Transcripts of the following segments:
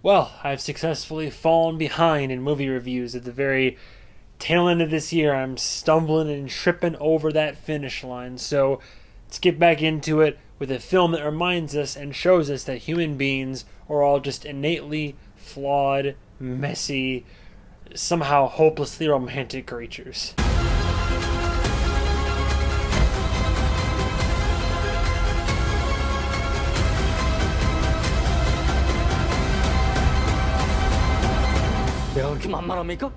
Well, I've successfully fallen behind in movie reviews at the very tail end of this year. I'm stumbling and tripping over that finish line. So let's get back into it with a film that reminds us and shows us that human beings are all just innately flawed, messy, somehow hopelessly romantic creatures. 내가 그렇게 만만합니까?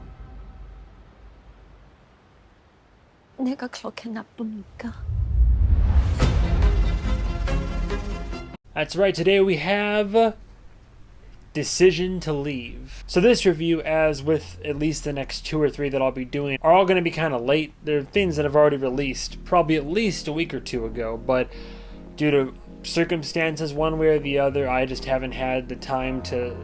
내가 그렇게 나쁩니까? That's right, today we have Decision to Leave. So this review, as with at least the next 2 or 3 that I'll be doing, are all going to be kind of late. They're things that I've already released, probably at least a week or 2 ago, but due to circumstances one way or the other, I just haven't had the time to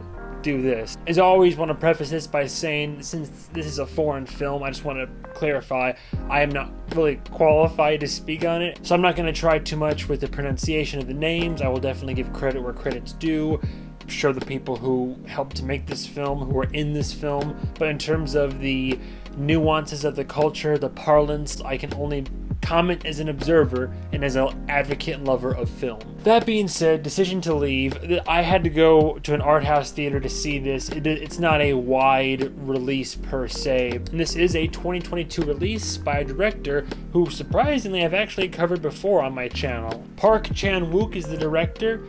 do this. As I always want to preface this by saying, since this is a foreign film, I just want to clarify, I am not really qualified to speak on it, so I'm not going to try too much with the pronunciation of the names. I will definitely give credit where credit's due, show the people who helped to make this film, who are in this film, but in terms of the nuances of the culture, the parlance, I can only comment as an observer and as an advocate and lover of film. That being said, Decision to Leave, I had to go to an art house theater to see this. It's not a wide release per se, and this is a 2022 release by a director who surprisingly I've actually covered before on my channel. Park Chan-wook is the director.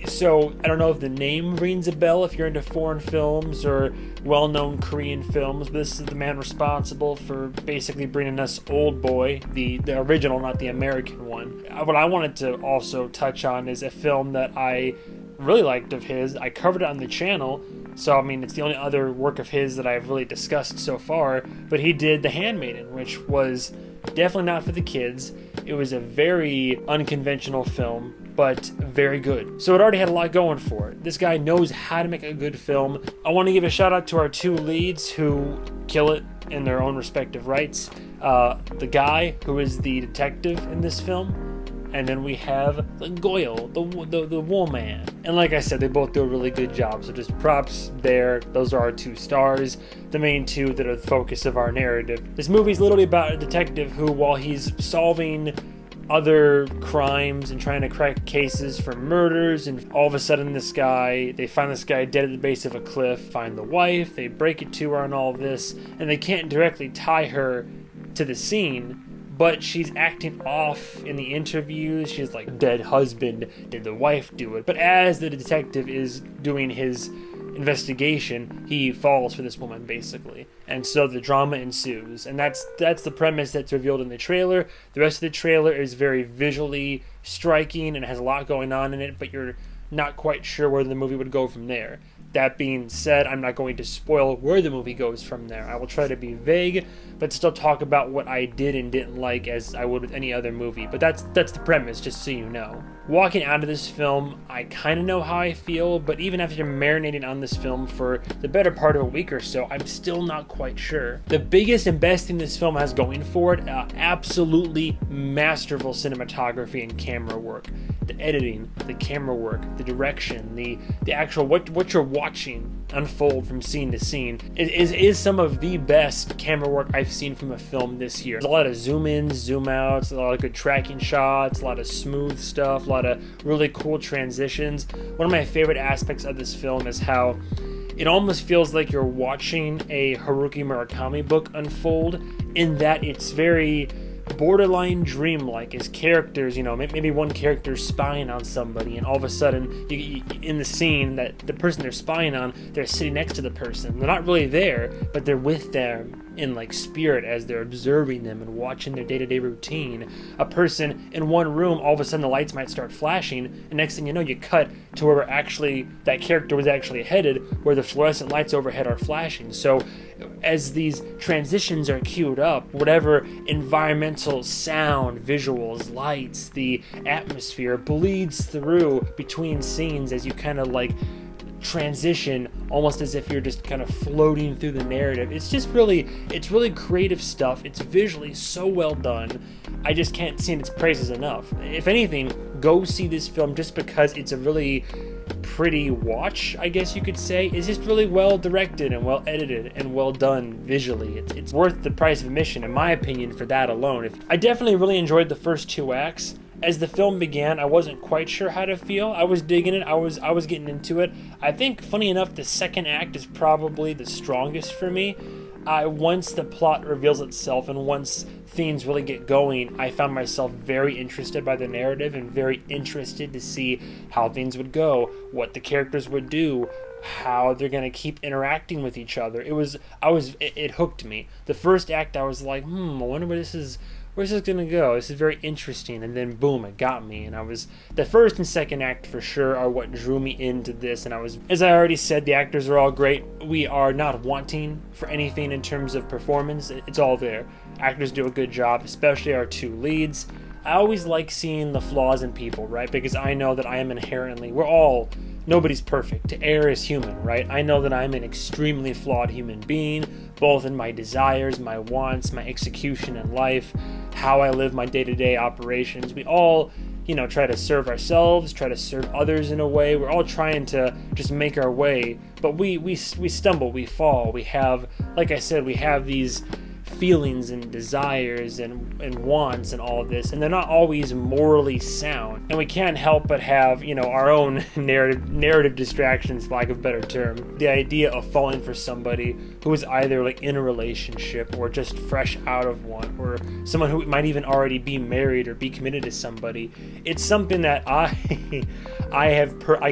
So I don't know if the name rings a bell if you're into foreign films or well-known Korean films, but this is the man responsible for basically bringing us Oldboy, the original, not the American one. What I wanted to also touch on is a film that I really liked of his. I covered it on the channel, so I mean it's the only other work of his that I've really discussed so far, but he did The Handmaid, which was definitely not for the kids. It was a very unconventional film, but very good. So it already had a lot going for it. This guy knows how to make a good film. I want to give a shout out to our 2 leads who kill it in their own respective rights. The guy who is the detective in this film, and then we have the Goyle, the woman. And like I said, they both do a really good job, so just props there. Those are our 2 stars, the main 2 that are the focus of our narrative. This movie is literally about a detective who, while he's solving other crimes and trying to crack cases for murders, and all of a sudden they find this guy dead at the base of a cliff, find the wife, they break it to her and all this, and they can't directly tie her to the scene, but she's acting off in the interviews. She's like, dead husband, did the wife do it? But as the detective is doing his investigation, he falls for this woman basically, and so the drama ensues, and that's the premise that's revealed in the trailer. The rest of the trailer is very visually striking and has a lot going on in it, but you're not quite sure where the movie would go from there. That being said, I'm not going to spoil where the movie goes from there. I will try to be vague, but still talk about what I did and didn't like as I would with any other movie. But that's the premise, just so you know. Walking out of this film, I kind of know how I feel, but even after marinating on this film for the better part of a week or so, I'm still not quite sure. The biggest and best thing this film has going for it, absolutely masterful cinematography and camera work. The editing, the camera work, the direction, the actual what you're watching unfold from scene to scene is some of the best camera work I've seen from a film this year. There's a lot of zoom ins, zoom outs, a lot of good tracking shots, a lot of smooth stuff, a lot of really cool transitions. One of my favorite aspects of this film is how it almost feels like you're watching a Haruki Murakami book unfold, in that it's very borderline dreamlike. As characters, maybe one character's spying on somebody, and all of a sudden you in the scene that the person they're spying on, they're sitting next to the person. They're not really there, but they're with them in like spirit as they're observing them and watching their day-to-day routine. A person in one room, all of a sudden the lights might start flashing, and next thing you know, you cut to where actually that character was actually headed, where the fluorescent lights overhead are flashing. So as these transitions are queued up, whatever environmental sound, visuals, lights, the atmosphere bleeds through between scenes as you kind of like transition, almost as if you're just kind of floating through the narrative. It's really creative stuff. It's visually so well done. I just can't sing its praises enough. If anything, go see this film just because it's a really pretty watch, I guess you could say. It's just really well directed and well edited and well done visually. It's worth the price of admission, in my opinion, for that alone. I definitely really enjoyed the first 2 acts. As the film began, I wasn't quite sure how to feel. I was digging it. I was getting into it. I think, funny enough, the second act is probably the strongest for me. Once the plot reveals itself and once things really get going, I found myself very interested by the narrative and very interested to see how things would go, what the characters would do, how they're going to keep interacting with each other. It hooked me. The first act, I was like, I wonder where's this gonna go? This is very interesting. And then boom, it got me. And the first and second act for sure are what drew me into this. And as I already said, the actors are all great. We are not wanting for anything in terms of performance. It's all there. Actors do a good job, especially our 2 leads. I always like seeing the flaws in people, right? Because I know that I am nobody's perfect. To err is human, right? I know that I'm an extremely flawed human being, both in my desires, my wants, my execution in life, how I live my day-to-day operations. We all, try to serve ourselves, try to serve others in a way. We're all trying to just make our way, but we stumble, we fall. We have, like I said, we have these feelings and desires and wants and all of this, and they're not always morally sound, and we can't help but have our own narrative distractions, for lack of a better term. The idea of falling for somebody who is either like in a relationship or just fresh out of one, or someone who might even already be married or be committed to somebody, it's something that I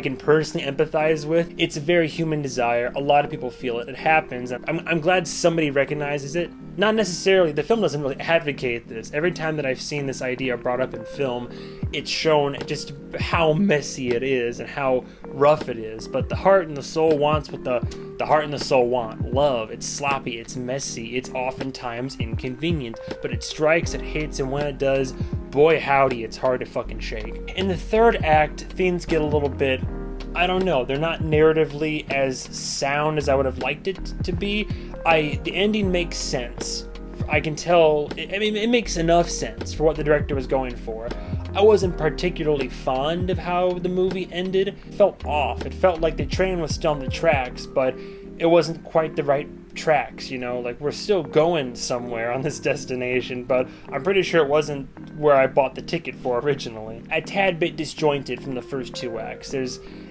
can personally empathize with. It's a very human desire. A lot of people feel it. It happens. I'm glad somebody recognizes it. Not necessarily, the film doesn't really advocate this. Every time that I've seen this idea brought up in film, it's shown just how messy it is and how rough it is. But the heart and the soul wants what the heart and the soul want. Love. It's sloppy, it's messy, it's oftentimes inconvenient. But it strikes, it hits, and when it does, boy howdy, it's hard to fucking shake. In the third act, things get a little bit, I don't know, they're not narratively as sound as I would have liked it to be. The ending makes sense. I can tell, it makes enough sense for what the director was going for. I wasn't particularly fond of how the movie ended. It felt off. It felt like the train was still on the tracks, but it wasn't quite the right tracks, like we're still going somewhere on this destination, but I'm pretty sure it wasn't where I bought the ticket for originally. A tad bit disjointed from the first 2 acts.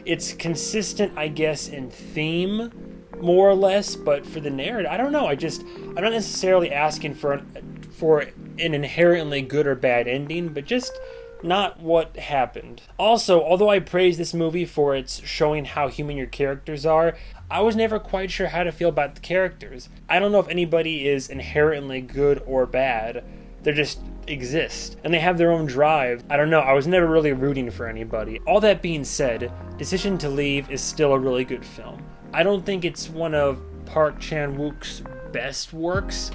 It's consistent, I guess, in theme, more or less, but for the narrative, I don't know. I'm not necessarily asking for an inherently good or bad ending, but just not what happened. Also, although I praise this movie for its showing how human your characters are, I was never quite sure how to feel about the characters. I don't know if anybody is inherently good or bad. They just exist, and they have their own drive. I don't know, I was never really rooting for anybody. All that being said, Decision to Leave is still a really good film. I don't think it's one of Park Chan-wook's best works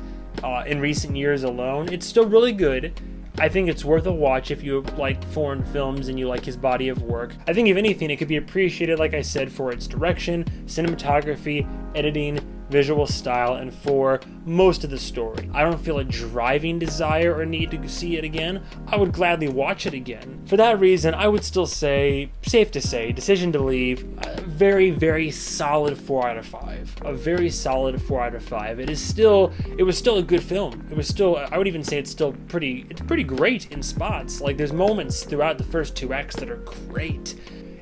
in recent years alone. It's still really good. I think it's worth a watch if you like foreign films and you like his body of work. I think if anything, it could be appreciated, like I said, for its direction, cinematography, editing, visual style, and for most of the story. I don't feel a driving desire or need to see it again. I would gladly watch it again. For that reason, I would still say, safe to say, Decision to Leave, a very, very solid 4 out of 5. A very solid 4 out of 5. It was still a good film. It was still, I would even say it's pretty great in spots. Like, there's moments throughout the first 2 acts that are great.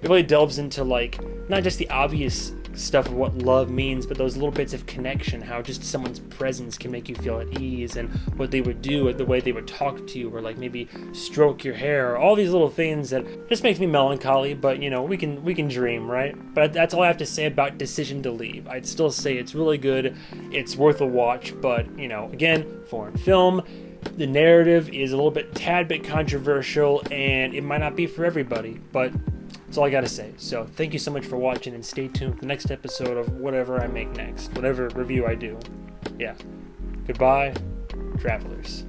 It really delves into, like, not just the obvious stuff of what love means, but those little bits of connection, how just someone's presence can make you feel at ease, and what they would do, the way they would talk to you, or like maybe stroke your hair, all these little things that just makes me melancholy, but we can dream, right? But that's all I have to say about Decision to Leave. I'd still say it's really good, it's worth a watch, but again, foreign film, the narrative is a tad bit controversial, and it might not be for everybody, but that's all I gotta say. So thank you so much for watching, and stay tuned for the next episode of whatever I make next, whatever review I do. Yeah. Goodbye, travelers.